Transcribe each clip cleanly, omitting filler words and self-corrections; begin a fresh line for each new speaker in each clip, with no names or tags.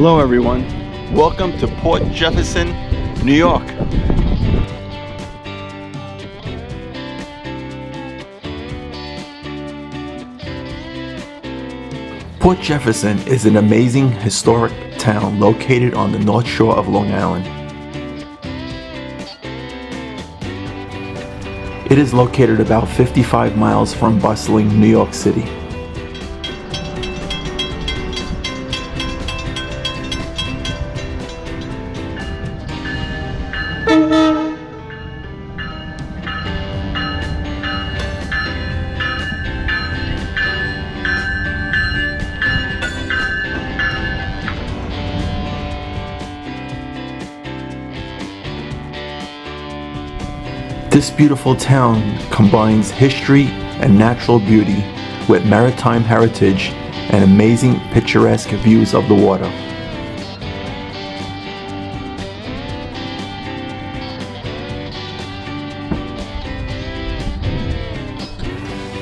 Hello everyone, welcome to Port Jefferson, New York. Port Jefferson is an amazing historic town located on the north shore of Long Island. It is located about 55 miles from bustling New York City. This beautiful town combines history and natural beauty with maritime heritage and amazing picturesque views of the water.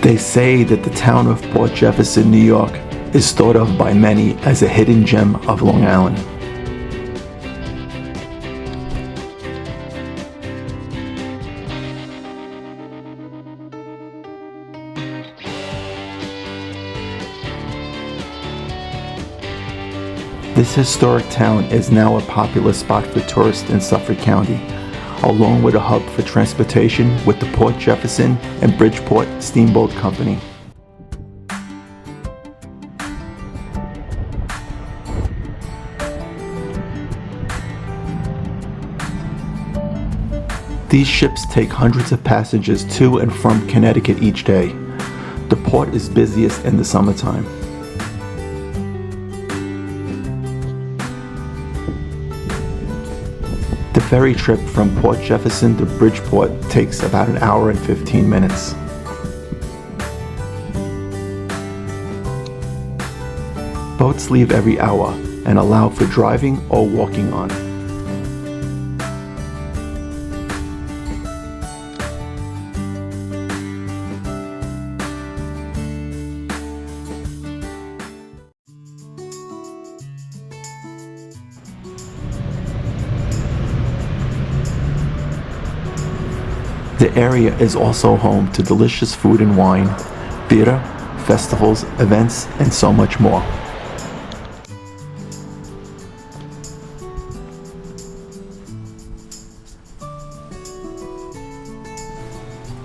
They say that the town of Port Jefferson, New York is thought of by many as a hidden gem of Long Island. This historic town is now a popular spot for tourists in Suffolk County, along with a hub for transportation with the Port Jefferson and Bridgeport Steamboat Company. These ships take hundreds of passengers to and from Connecticut each day. The port is busiest in the summertime. The ferry trip from Port Jefferson to Bridgeport takes about an hour and 15 minutes. Boats leave every hour and allow for driving or walking on. The area is also home to delicious food and wine, theater, festivals, events, and so much more.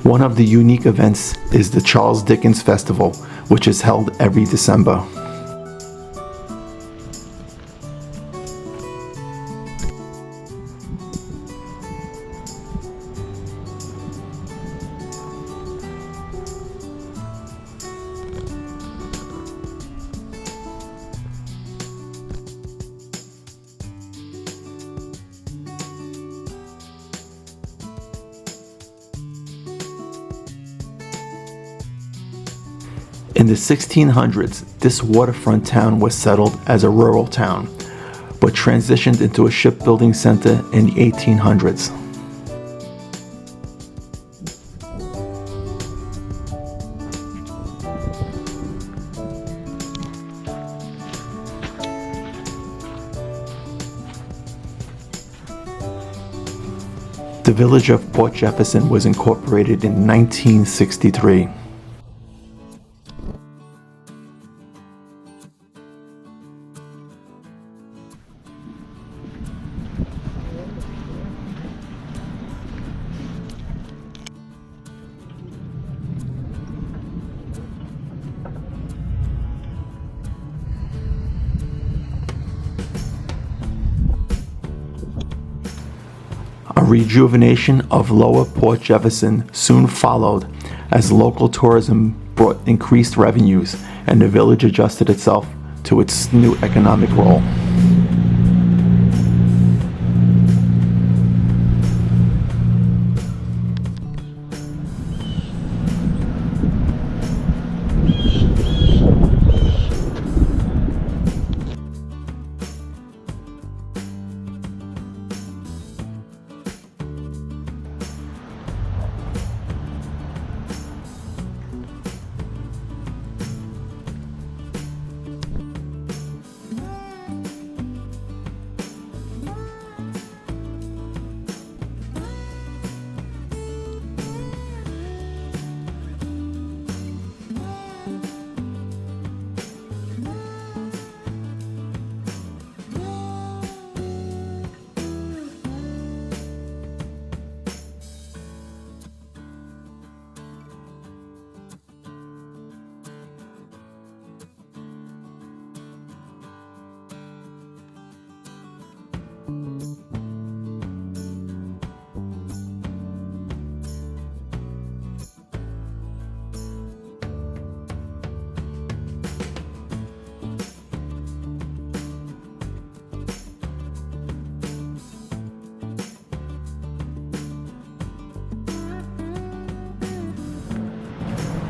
One of the unique events is the Charles Dickens Festival, which is held every December. In the 1600s, this waterfront town was settled as a rural town, but transitioned into a shipbuilding center in the 1800s. The village of Port Jefferson was incorporated in 1963. A rejuvenation of Lower Port Jefferson soon followed as local tourism brought increased revenues and the village adjusted itself to its new economic role.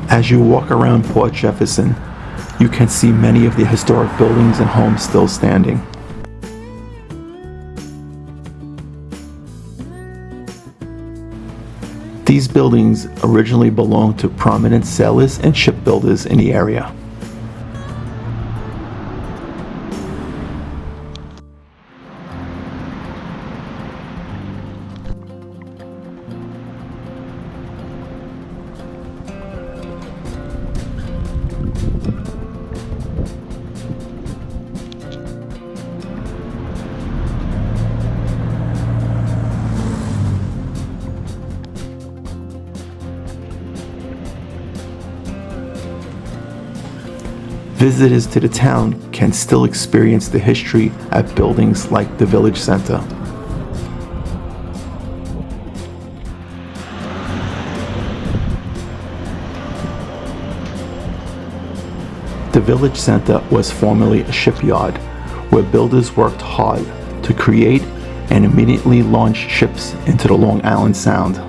As you walk around Port Jefferson, you can see many of the historic buildings and homes still standing. These buildings originally belonged to prominent sailors and shipbuilders in the area. Visitors to the town can still experience the history at buildings like the Village Center. The Village Center was formerly a shipyard where builders worked hard to create and immediately launch ships into the Long Island Sound.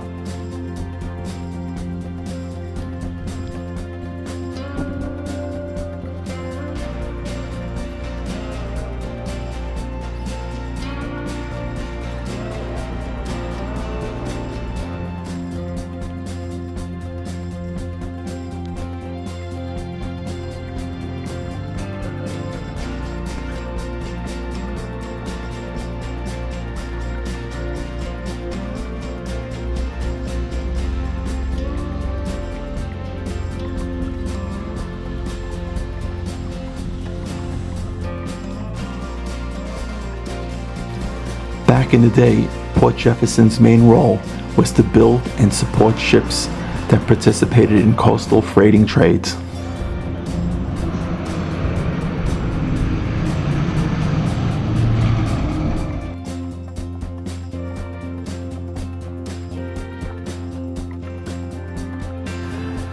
Back in the day, Port Jefferson's main role was to build and support ships that participated in coastal freighting trades.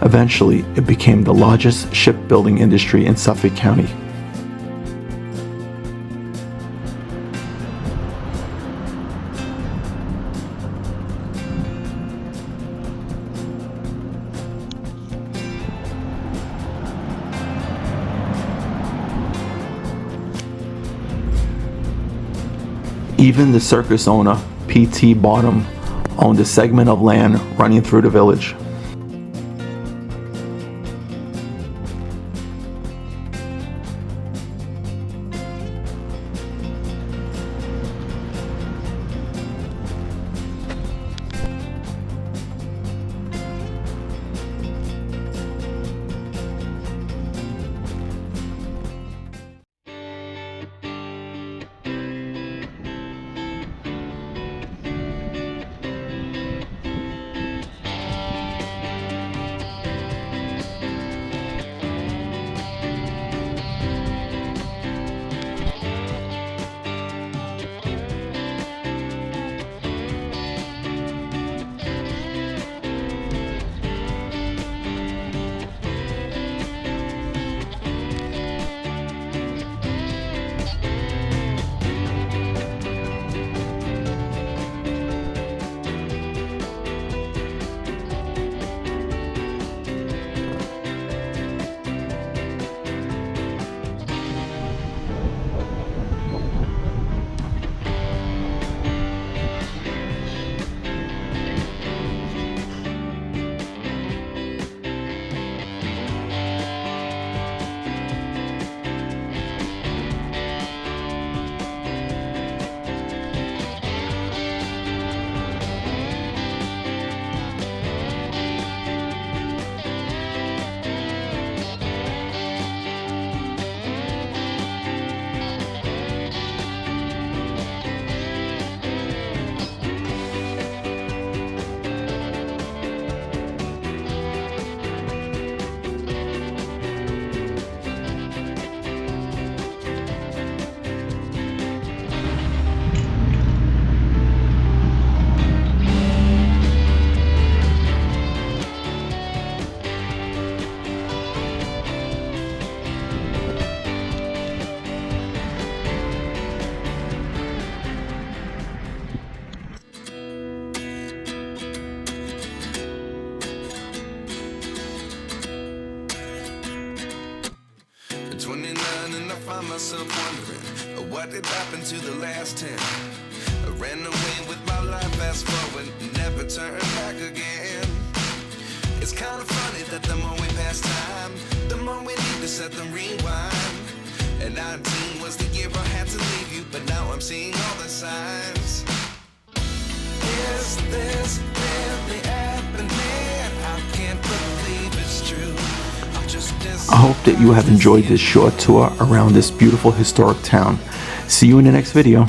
Eventually, it became the largest shipbuilding industry in Suffolk County. Even the circus owner, P.T. Barnum, owned a segment of land running through the village.
myself wondering, what did happen to the last 10? I ran away with my life, fast forward, never turn back again. It's kind of funny that the more we pass time, the more we need to set them rewind. And 19 was the year I had to leave you, but now I'm seeing all the signs. Is this really happening? I can't believe it's true.
I hope that you have enjoyed this short tour around this beautiful historic town. See you in the next video.